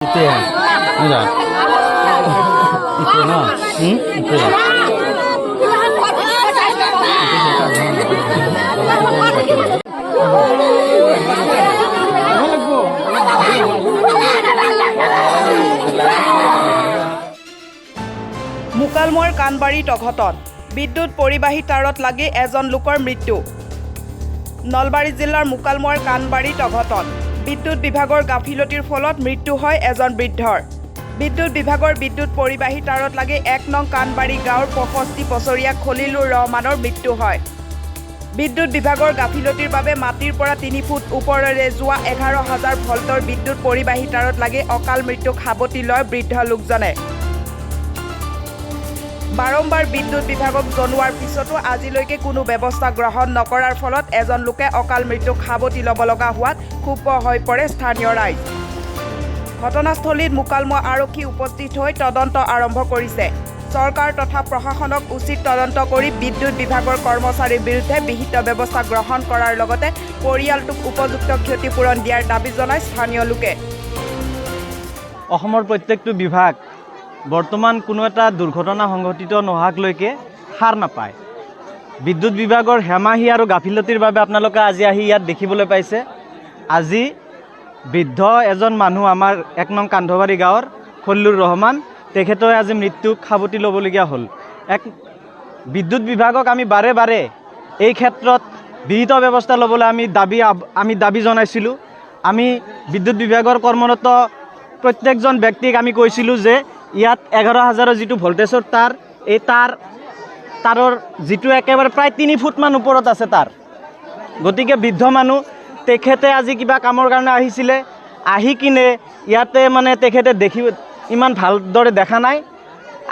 对呀，那个，你对呢？对。মুকালমুৱাৰ কাণবাৰীত অঘটন বিদ্যুৎ পৰিবাহী তাঁৰত লাগি এজন লোকৰ মৃত্যু। নলবাৰী জিলাৰ মুকালমুৱাৰ কাণবাৰীত অঘটন বিদ্যুৎ বিভাগৰ গাফিলতিৰ ফলত মৃত্যু হয় এজন বৃদ্ধৰ। বিদ্যুৎ বিভাগৰ বিদ্যুৎ পৰিবাহী তাঁৰত লাগি ১ নং কাণবাৰী গাঁৱৰ ৬৫ বছৰীয়া খলিলুৰ ৰহমানৰ মৃত্যু হয়। বিদ্যুৎ বিভাগৰ গাফিলতিৰ বাবে মাটিৰ পৰা ৩ ফুট ওপৰেৰে যোৱা ১১,০০০ ভল্টৰ বিদ্যুৎ পৰিবাহী তাঁৰত লাগি অকাল মৃত্যুক সাৱটি লয় বৃদ্ধ লোকজনে। বাৰম্বাৰ বিদ্যুৎ বিভাগক জনোৱাৰ পিছতো আজিলৈকে কোনো ব্যৱস্থা গ্ৰহণ নকৰাৰ ফলত এজন লোকে অকাল মৃত্যুক সাৱটি ল'ব লগা হোৱাত ক্ষুব্ধ হৈ পৰে স্থানীয় ৰাইজ। ঘটনাস্থলীত মুকালমুৱা আৰক্ষী উপস্থিত হৈ তদন্ত আৰম্ভ কৰিছে। চৰকাৰ তথা প্ৰশাসনক উচিত তদন্ত কৰি বিদ্যুৎ বিভাগৰ কৰ্মচাৰীৰ বিৰুদ্ধে বিহিত ব্যৱস্থা গ্ৰহণ কৰাৰ লগতে পৰিয়ালটোক উপযুক্ত ক্ষতিপূৰণ দিয়াৰ দাবী জনায় স্থানীয় লোকে। অসমৰ প্ৰত্যেকটো বিভাগ বৰ্তমান কোনো এটা দুৰ্ঘটনা সংঘটিত নোহোৱালৈকে সাৰ নাপায়। বিদ্যুৎ বিভাগৰ হেমাহি আৰু গাফিলতিৰ বাবে আপোনালোকে আজি আহি ইয়াত দেখিবলৈ পাইছে। আজি বৃদ্ধ এজন মানুহ আমাৰ ১ নং কান্ধবাৰী গাঁৱৰ খলিলুৰ ৰহমান, তেখেতৰ আজি মৃত্যুক সাৱটি ল'বলগীয়া হ'ল। বিদ্যুৎ বিভাগক আমি বাৰে বাৰে এই ক্ষেত্ৰত বিহিত ব্যৱস্থা ল'বলৈ আমি দাবী জনাইছিলোঁ। আমি বিদ্যুৎ বিভাগৰ কৰ্মৰত প্ৰত্যেকজন ব্যক্তিক আমি কৈছিলোঁ যে ইয়াত ১১,০০০ যিটো ভল্টেজৰ তাঁৰ, এই তাঁৰৰ যিটো একেবাৰে প্ৰায় ৩ ফুটমান ওপৰত আছে তাঁৰ। গতিকে বৃদ্ধ মানুহ তেখেতে আজি কিবা কামৰ কাৰণে আহিছিলে, আহি কিনে ইয়াতে তেখেতে ইমান ভালদৰে দেখা নাই,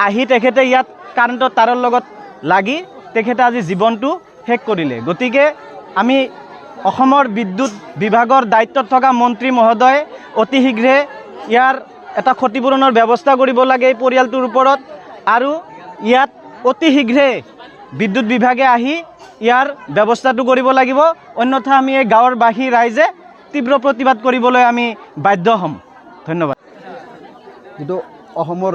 আহি তেখেতে ইয়াত কাৰেণ্টৰ তাঁৰৰ লগত লাগি তেখেতে আজি জীৱনটো শেষ কৰিলে। গতিকে আমি অসমৰ বিদ্যুৎ বিভাগৰ দায়িত্বত থকা মন্ত্ৰী মহোদয়ে অতি শীঘ্ৰে ইয়াৰ এটা ক্ষতিপূৰণৰ ব্যৱস্থা কৰিব লাগে এই পৰিয়ালটোৰ ওপৰত, আৰু ইয়াত অতি শীঘ্ৰে বিদ্যুৎ বিভাগে আহি ইয়াৰ ব্যৱস্থাটো কৰিব লাগিব। অন্যথা আমি এই গাঁৱৰ বাসী ৰাইজে তীব্ৰ প্ৰতিবাদ কৰিবলৈ আমি বাধ্য হ'ম। ধন্যবাদ। যিটো অসমৰ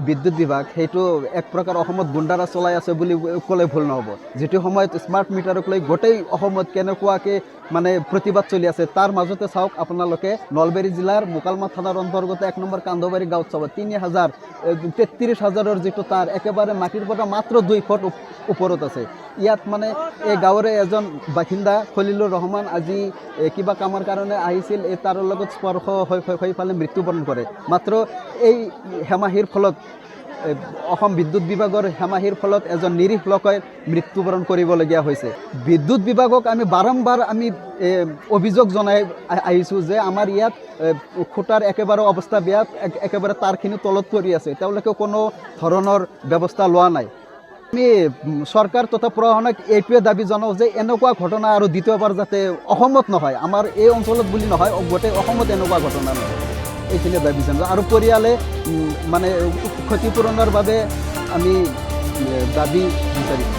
বিদ্যুৎ বিভাগ সেইটো এক প্ৰকাৰ অসমত গুণ্ডাৰাজ চলাই আছে বুলি ক'লে ভুল নহ'ব। যিটো সময়ত স্মাৰ্ট মিটাৰক লৈ গোটেই অসমত কেনেকুৱাকৈ প্ৰতিবাদ চলি আছে, তাৰ মাজতে চাওক আপোনালোকে নলবাৰী জিলাৰ মুকালমুৱা থানাৰ অন্তৰ্গত ১ নম্বৰ কান্ধবাৰী গাঁৱত চাব ৩৩,০০০ যিটো তাঁৰ একেবাৰে মাটিৰ পৰা মাত্ৰ ২ ফুট ওপৰত আছে। ইয়াত এই গাঁৱৰে এজন বাসিন্দা খলিলুৰ ৰহমান আজি কিবা কামৰ কাৰণে আহিছিল, এই তাঁৰৰ লগত স্পৰ্শ হৈ ফালে মৃত্যুবৰণ কৰে। মাত্ৰ এই হেমাহিৰ ফলত অসম বিদ্যুৎ বিভাগৰ হেমাহিৰ ফলত এজন নিৰীহ লোকে মৃত্যুবৰণ কৰিবলগীয়া হৈছে। বিদ্যুৎ বিভাগক আমি বাৰম্বাৰ অভিযোগ জনাই আহিছোঁ যে আমাৰ ইয়াত খুঁটাৰ একেবাৰে অৱস্থা বেয়া, একেবাৰে তাঁৰখিনি তলত পৰি আছে, তেওঁলোকে কোনো ধৰণৰ ব্যৱস্থা লোৱা নাই। আমি চৰকাৰ তথা প্ৰশাসনক এইটোৱে দাবী জনাওঁ যে এনেকুৱা ঘটনা আৰু দ্বিতীয়বাৰ যাতে অসমত নহয়, আমাৰ এই অঞ্চলত বুলি নহয়, গোটেই অসমত এনেকুৱা ঘটনা নহয়, এইখিনিয়ে দাবী জনাওঁ। আৰু পৰিয়ালে ক্ষতিপূৰণৰ বাবে আমি দাবী বিচাৰিছোঁ।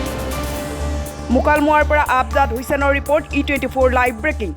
মুকালমুৱাৰ পৰা আবজাদ হুছেইনৰ ৰিপৰ্ট, E24 লাইভ ব্ৰেকিং।